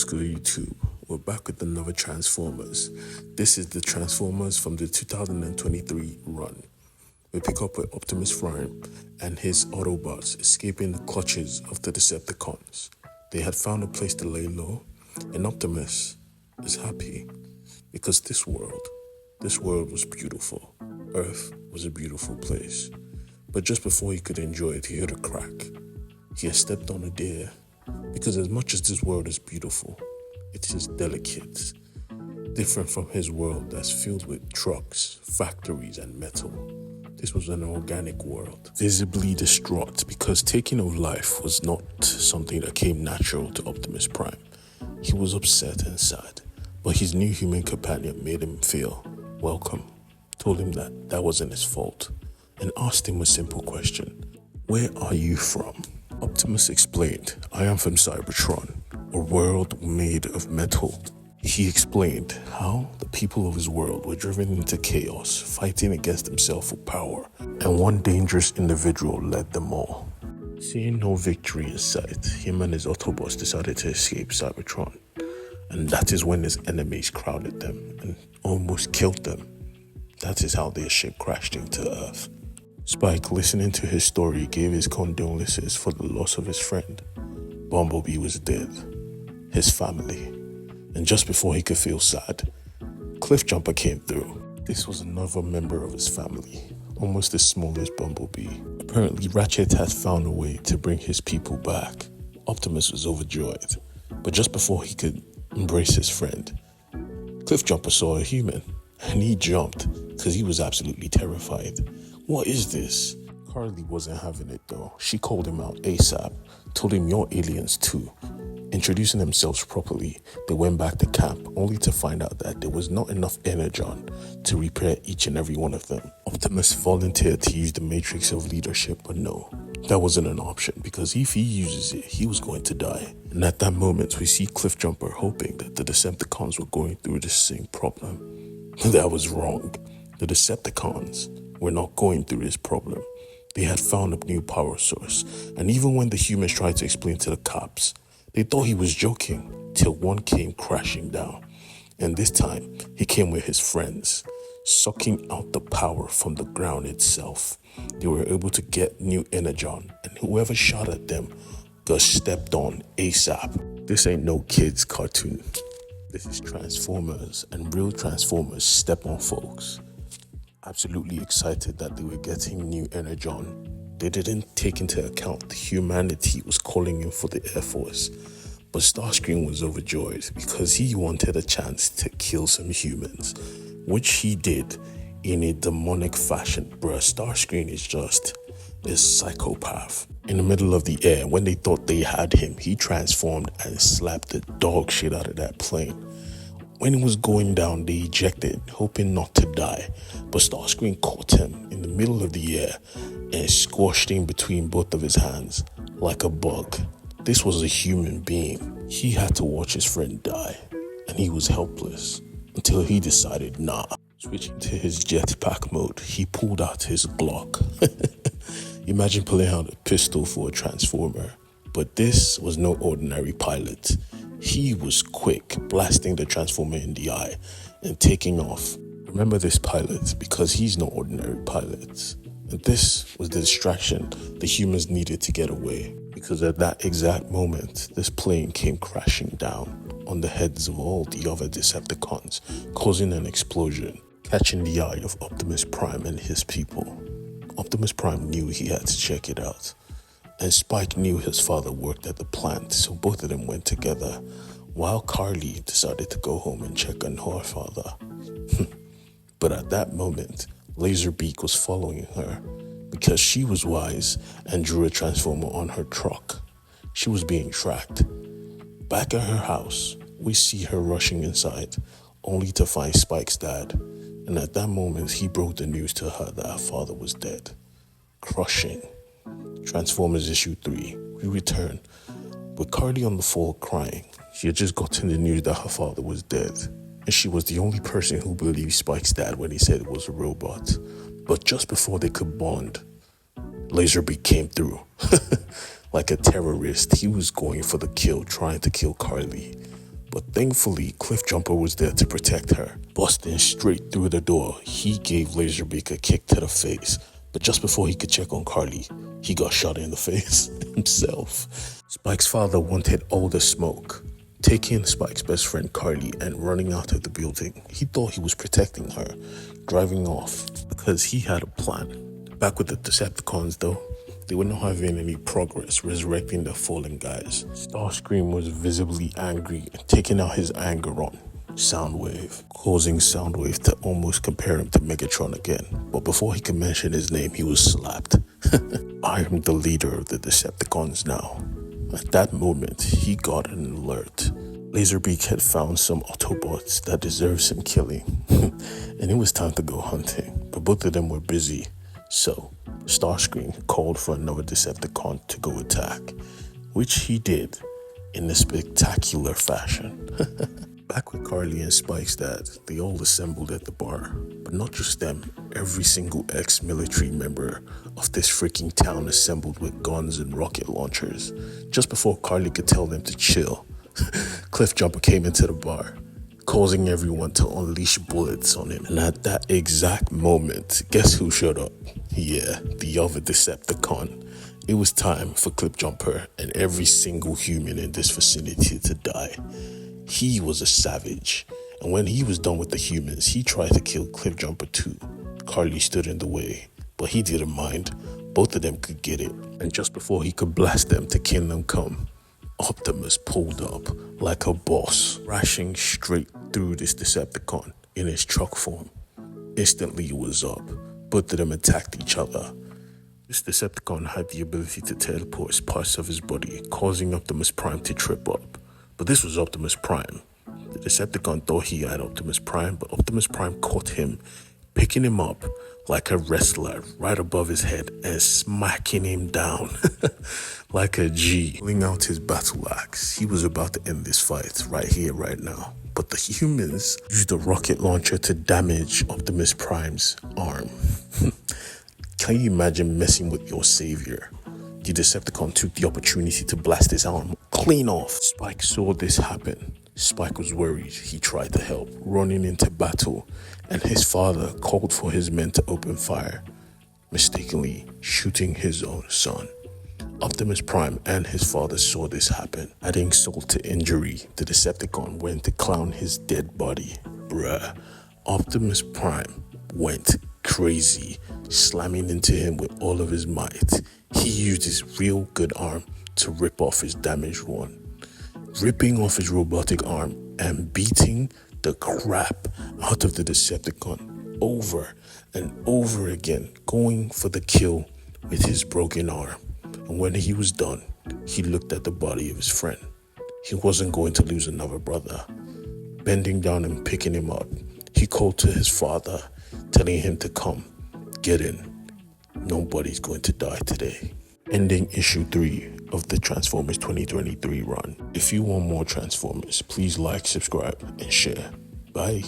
good, YouTube? We're back with another Transformers. This is the Transformers from the 2023 run. We pick up with Optimus Prime and his Autobots escaping the clutches of the Decepticons. They had found a place to lay low, and Optimus is happy because this world was beautiful. Earth was a beautiful place. But just before he could enjoy it, he heard a crack. He had stepped on a deer, because as much as this world is beautiful, it is delicate, different from his world that's filled with trucks, factories, and metal. This was an organic world, visibly distraught because taking of life was not something that came natural to Optimus Prime. He was upset and sad, but his new human companion made him feel welcome, told him that wasn't his fault, and asked him a simple question: where are you from? Optimus explained, I am from Cybertron, a world made of metal. He explained how the people of his world were driven into chaos, fighting against themselves for power, and one dangerous individual led them all. Seeing no victory in sight, him and his Autobots decided to escape Cybertron, and that is when his enemies crowded them and almost killed them. That is how their ship crashed into Earth. Spike, listening to his story, gave his condolences for the loss of his friend. Bumblebee was dead, his family, and just before he could feel sad, Cliffjumper came through. This was another member of his family, almost as small as Bumblebee. Apparently, Ratchet had found a way to bring his people back. Optimus was overjoyed, but just before he could embrace his friend, Cliffjumper saw a human, and he jumped because he was absolutely terrified. What is this? Carly wasn't having it though. She called him out ASAP, told him you're aliens too. Introducing themselves properly, they went back to camp only to find out that there was not enough energon to repair each and every one of them. Optimus volunteered to use the matrix of leadership, but no, that wasn't an option because if he uses it, he was going to die. And at that moment, we see Cliffjumper hoping that the Decepticons were going through the same problem. That was wrong. The Decepticons were not going through this problem. They had found a new power source, and even when the humans tried to explain to the cops, they thought he was joking, till one came crashing down. And this time, he came with his friends, sucking out the power from the ground itself. They were able to get new energon, and whoever shot at them got stepped on ASAP. This ain't no kids cartoon. This is Transformers, and real Transformers step on folks. Absolutely excited that they were getting new energon. They didn't take into account the humanity was calling in for the Air Force, but Starscream was overjoyed because he wanted a chance to kill some humans, which he did in a demonic fashion. Bruh, Starscream is just a psychopath. In the middle of the air, when they thought they had him, he transformed and slapped the dog shit out of that plane. When he was going down, they ejected, hoping not to die, but Starscream caught him in the middle of the air and squashed him between both of his hands like a bug. This was a human being. He had to watch his friend die, and he was helpless until he decided, nah. Switching to his jetpack mode, he pulled out his Glock. Imagine pulling out a pistol for a Transformer, but this was no ordinary pilot. He was quick, blasting the Transformer in the eye and taking off. Remember this pilot because he's no ordinary pilot. And this was the distraction the humans needed to get away, because at that exact moment, this plane came crashing down on the heads of all the other Decepticons, causing an explosion, catching the eye of Optimus Prime and his people. Optimus Prime knew he had to check it out. And Spike knew his father worked at the plant, so both of them went together, while Carly decided to go home and check on her father. But at that moment, Laserbeak was following her because she was wise and drew a transformer on her truck. She was being tracked. Back at her house, we see her rushing inside, only to find Spike's dad. And at that moment, he broke the news to her that her father was dead. Crushing. Transformers issue 3. We return with Carly on the floor crying. She had just gotten the news that her father was dead, and she was the only person who believed Spike's dad when he said it was a robot. But just before they could bond, Laserbeak came through. Like a terrorist, he was going for the kill, trying to kill Carly. But thankfully, Cliffjumper was there to protect her. Busting straight through the door, he gave Laserbeak a kick to the face. But just before he could check on Carly, he got shot in the face himself. Spike's father wanted all the smoke, taking Spike's best friend Carly and running out of the building. He thought he was protecting her, driving off because he had a plan. Back with the Decepticons though, they were not having any progress resurrecting the fallen guys. Starscream was visibly angry and taking out his anger on Soundwave, causing Soundwave to almost compare him to Megatron again. But before he could mention his name, he was slapped. I am the leader of the Decepticons now. At that moment, he got an alert. Laserbeak had found some Autobots that deserved some killing, and it was time to go hunting. But both of them were busy, so Starscream called for another Decepticon to go attack, which he did in a spectacular fashion. Back with Carly and Spike's dad, they all assembled at the bar. But not just them, every single ex-military member of this freaking town assembled with guns and rocket launchers. Just before Carly could tell them to chill, Cliffjumper came into the bar, causing everyone to unleash bullets on him. And at that exact moment, guess who showed up? Yeah, the other Decepticon. It was time for Cliffjumper and every single human in this vicinity to die. He was a savage, and when he was done with the humans, he tried to kill Cliffjumper too. Carly stood in the way, but he didn't mind. Both of them could get it, and just before he could blast them to Kingdom Come, Optimus pulled up like a boss, crashing straight through this Decepticon in his truck form. Instantly it was up. Both of them attacked each other. This Decepticon had the ability to teleport parts of his body, causing Optimus Prime to trip up. But this was Optimus Prime. The Decepticon thought he had Optimus Prime, but Optimus Prime caught him, picking him up like a wrestler right above his head and smacking him down like a G. Pulling out his battle axe, he was about to end this fight right here, right now. But the humans used a rocket launcher to damage Optimus Prime's arm. Can you imagine messing with your savior? The Decepticon took the opportunity to blast his arm clean off. Spike saw this happen. Spike was worried. He tried to help, running into battle, and his father called for his men to open fire, mistakenly shooting his own son. Optimus Prime and his father saw this happen. Adding insult to injury, the Decepticon went to clown his dead body. Bruh. Optimus Prime went crazy, slamming into him with all of his might. He used his real good arm to rip off his damaged one, ripping off his robotic arm and beating the crap out of the Decepticon over and over again, going for the kill with his broken arm. And when he was done, he looked at the body of his friend. He wasn't going to lose another brother. Bending down and picking him up, he called to his father, telling him to come, get in. Nobody's going to die today. Ending issue 3 of the Transformers 2023 run. If you want more Transformers, please like, subscribe, and share. Bye.